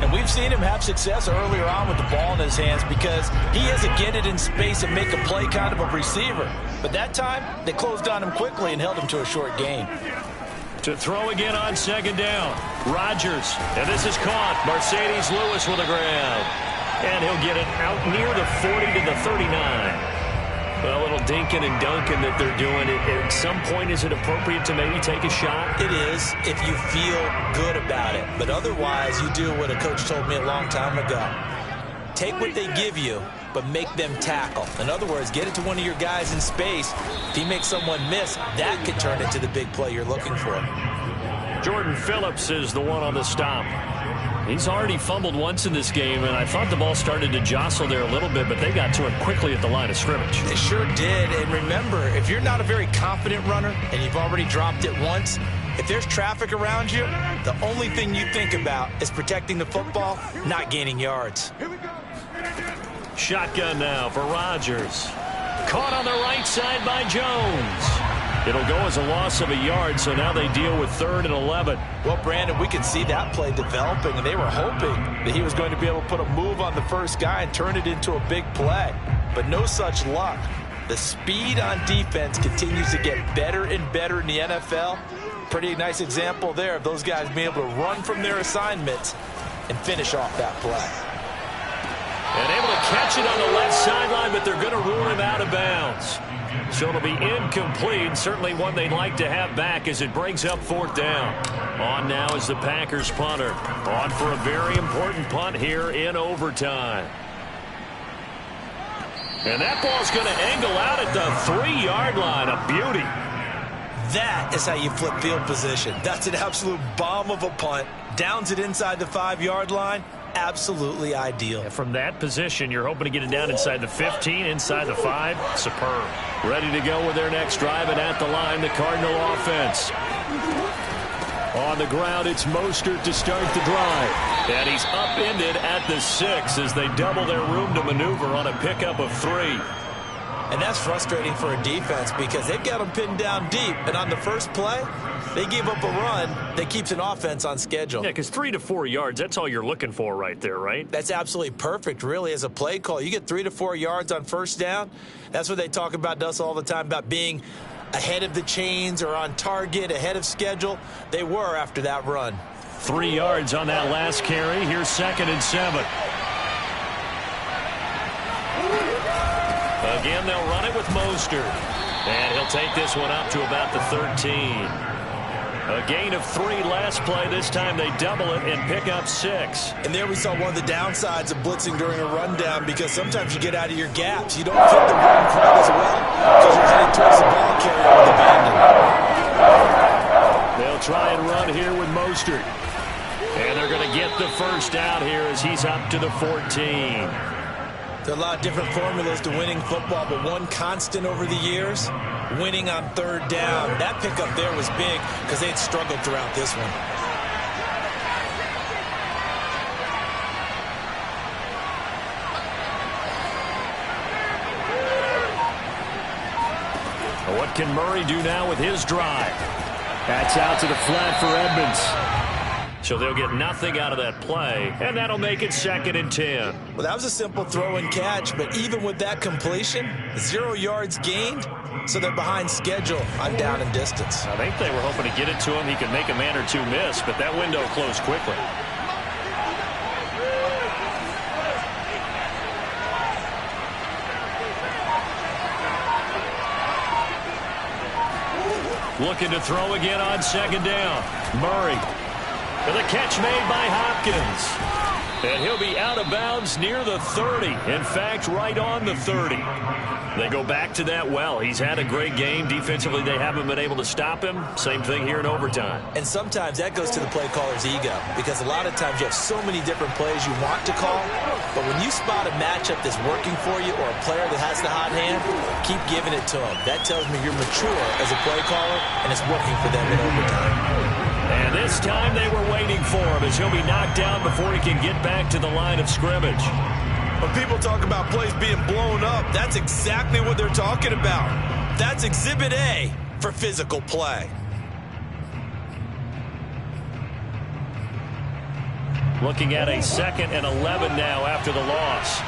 And we've seen him have success earlier on with the ball in his hands because he is a get it in space and make a play kind of a receiver. But that time, they closed on him quickly and held him to a short gain. To throw again on second down. Rodgers. And this is caught. Mercedes Lewis with a grab. And he'll get it out near the 40 to the 39. Well, a little dinking and dunking that they're doing. At some point, is it appropriate to maybe take a shot? It is if you feel good about it. But otherwise, you do what a coach told me a long time ago. Take what they give you, but make them tackle. In other words, get it to one of your guys in space. If he makes someone miss, that could turn into the big play you're looking for. Jordan Phillips is the one on the stop. He's already fumbled once in this game, and I thought the ball started to jostle there a little bit, but they got to it quickly at the line of scrimmage. They sure did. And remember, if you're not a very confident runner and you've already dropped it once, if there's traffic around you, the only thing you think about is protecting the football, not gaining yards. Shotgun now for Rodgers. Caught on the right side by Jones. It'll go as a loss of a yard, so now they deal with 3rd and 11. Well, Brandon, we can see that play developing, and they were hoping that he was going to be able to put a move on the first guy and turn it into a big play. But no such luck. The speed on defense continues to get better and better in the NFL. Pretty nice example there of those guys being able to run from their assignments and finish off that play. And able to catch it on the left sideline, but they're going to rule him out of bounds. So it'll be incomplete, certainly one they'd like to have back as it brings up 4th down. On now is the Packers punter. On for a very important punt here in overtime. And that ball's going to angle out at the 3-yard line. A beauty. That is how you flip field position. That's an absolute bomb of a punt. Downs it inside the 5-yard line. Absolutely ideal. And from that position, you're hoping to get it down inside the 15, inside the 5. Superb. Ready to go with their next drive, and at the line, the Cardinal offense. On the ground, it's Mostert to start the drive. And he's upended at the 6 as they double their room to maneuver on a pickup of 3. And that's frustrating for a defense because they've got them pinned down deep. And on the first play, they gave up a run that keeps an offense on schedule. Yeah, because 3 to 4 yards, that's all you're looking for right there, right? That's absolutely perfect, really, as a play call. You get 3 to 4 yards on first down. That's what they talk about us all the time, about being ahead of the chains or on target, ahead of schedule. They were after that run. 3 yards on that last carry. Here's 2nd and 7. Again, they'll run it with Mostert. And he'll take this one up to about the 13. A gain of 3 last play. This time they double it and pick up 6. And there we saw one of the downsides of blitzing during a rundown because sometimes you get out of your gaps. You don't fit the run quite as well because you're heading towards the ball carrier with abandon. They'll try and run here with Mostert. And they're going to get the first out here as he's up to the 14. There are a lot of different formulas to winning football, but one constant over the years, winning on 3rd down. That pickup there was big because they had struggled throughout this one. What can Murray do now with his drive? That's out to the flat for Edmonds. So they'll get nothing out of that play, and that'll make it 2nd and 10. Well, that was a simple throw and catch, but even with that completion, 0 yards gained, so they're behind schedule on down and distance. I think they were hoping to get it to him. He could make a man or two miss, but that window closed quickly. Looking to throw again on 2nd down. Murray. And the catch made by Hopkins. And he'll be out of bounds near the 30. In fact, right on the 30. They go back to that well. He's had a great game. Defensively, they haven't been able to stop him. Same thing here in overtime. And sometimes that goes to the play caller's ego because a lot of times you have so many different plays you want to call. But when you spot a matchup that's working for you or a player that has the hot hand, keep giving it to him. That tells me you're mature as a play caller, and it's working for them in overtime. And this time they were waiting for him as he'll be knocked down before he can get back to the line of scrimmage. When people talk about plays being blown up, that's exactly what they're talking about. That's Exhibit A for physical play. Looking at a 2nd and 11 now after the loss.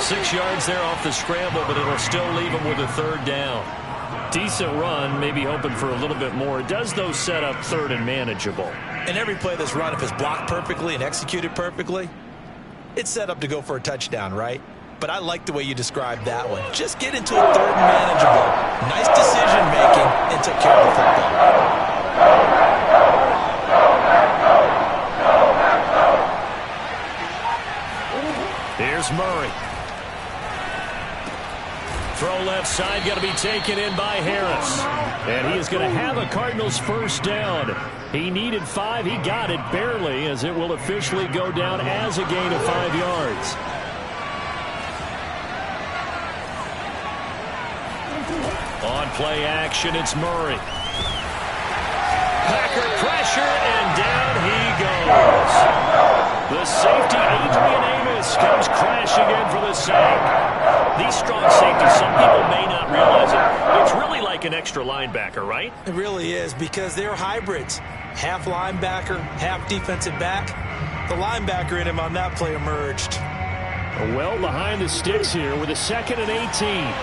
Six yards there off the scramble, but it'll still leave him with a 3rd down. Decent run, maybe hoping for a little bit more. It does, though, set up 3rd and manageable. And every play that's run, if it's blocked perfectly and executed perfectly, it's set up to go for a touchdown, right? But I like the way you described that one. Just get into a 3rd and manageable. Nice decision-making and took care of the football. Here's Murray. Throw left side, going to be taken in by Harris. And he is going to have a Cardinals 1st down. He needed 5. He got it barely, as it will officially go down as a gain of 5 yards. On play action, it's Murray. Packer pressure, and down he goes. The safety, Adrian Amos, comes crashing in for the sack. These strong safeties, some people may not realize it. It's really like an extra linebacker, right? It really is, because they're hybrids. Half linebacker, half defensive back. The linebacker in him on that play emerged. Well behind the sticks here with a 2nd and 18.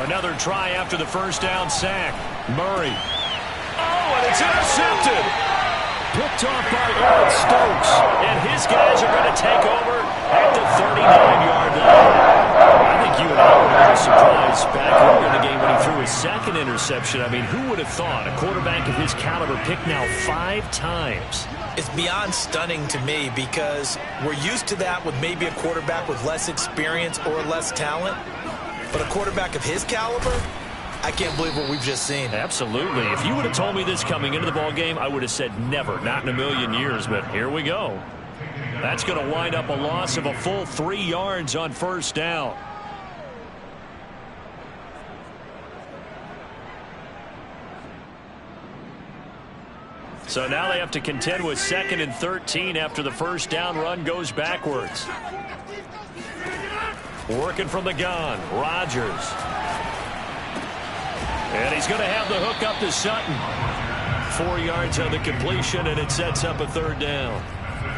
Another try after the 1st down sack. Murray. Oh, and it's intercepted. Picked off by Eric Stokes. And his guys are going to take over at the 39-yard line. I think you and I were a little surprised back earlier in the game when he threw his 2nd interception. I mean, who would have thought a quarterback of his caliber picked now 5 times? It's beyond stunning to me, because we're used to that with maybe a quarterback with less experience or less talent. But a quarterback of his caliber, I can't believe what we've just seen. Absolutely. If you would have told me this coming into the ballgame, I would have said never, not in a million years. But here we go. That's going to wind up a loss of a full 3 yards on 1st down. So now they have to contend with 2nd and 13 after the 1st down run goes backwards. Working from the gun, Rodgers. And he's going to have the hook up to Sutton. 4 yards on the completion, and it sets up a 3rd down.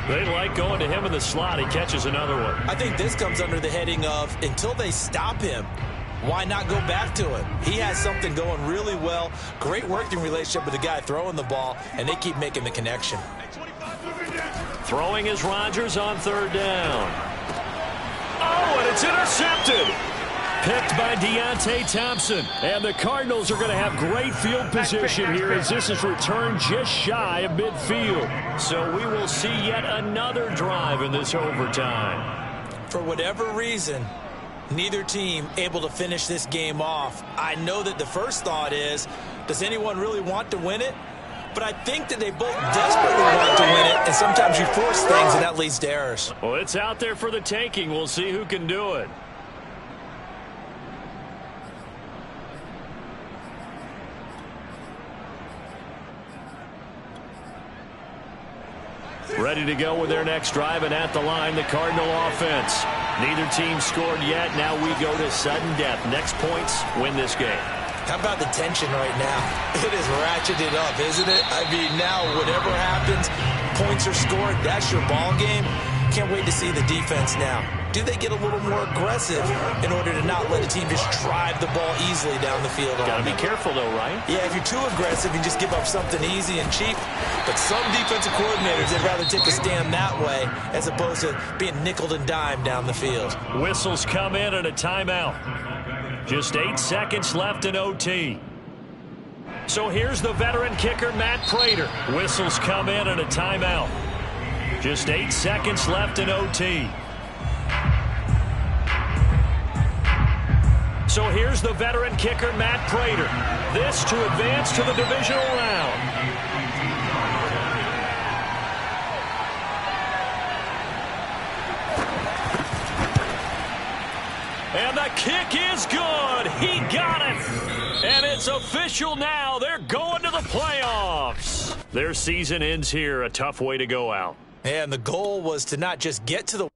They like going to him in the slot. He catches another one. I think this comes under the heading of, until they stop him, why not go back to it? He has something going really well. Great working relationship with the guy throwing the ball, and they keep making the connection. Throwing is Rodgers on 3rd down. Oh, and it's intercepted. Picked by Deontay Thompson. And the Cardinals are going to have great field position here as this is returned just shy of midfield. So we will see yet another drive in this overtime. For whatever reason, neither team able to finish this game off. I know that the first thought is, does anyone really want to win it? But I think that they both desperately want to win it, and sometimes you force things, and that leads to errors. Well, it's out there for the taking. We'll see who can do it. Ready to go with their next drive, and at the line, the Cardinal offense. Neither team scored yet. Now we go to sudden death. Next points win this game. How about the tension right now? It is ratcheted up, isn't it? I mean, now whatever happens, points are scored. That's your ball game. Can't wait to see the defense now. Do they get a little more aggressive in order to not let a team just drive the ball easily down the field? Got to be careful, though, right? Yeah, if you're too aggressive, you just give up something easy and cheap. But some defensive coordinators, they'd rather take a stand that way as opposed to being nickeled and dimed down the field. Whistles come in and a timeout. Just 8 seconds left in OT. So here's the veteran kicker, Matt Prater. Whistles come in and a timeout. Just 8 seconds left in OT. So here's the veteran kicker, Matt Prater. This to advance to the divisional round. And the kick is good. He got it. And it's official now. They're going to the playoffs. Their season ends here. A tough way to go out. And the goal was to not just get to the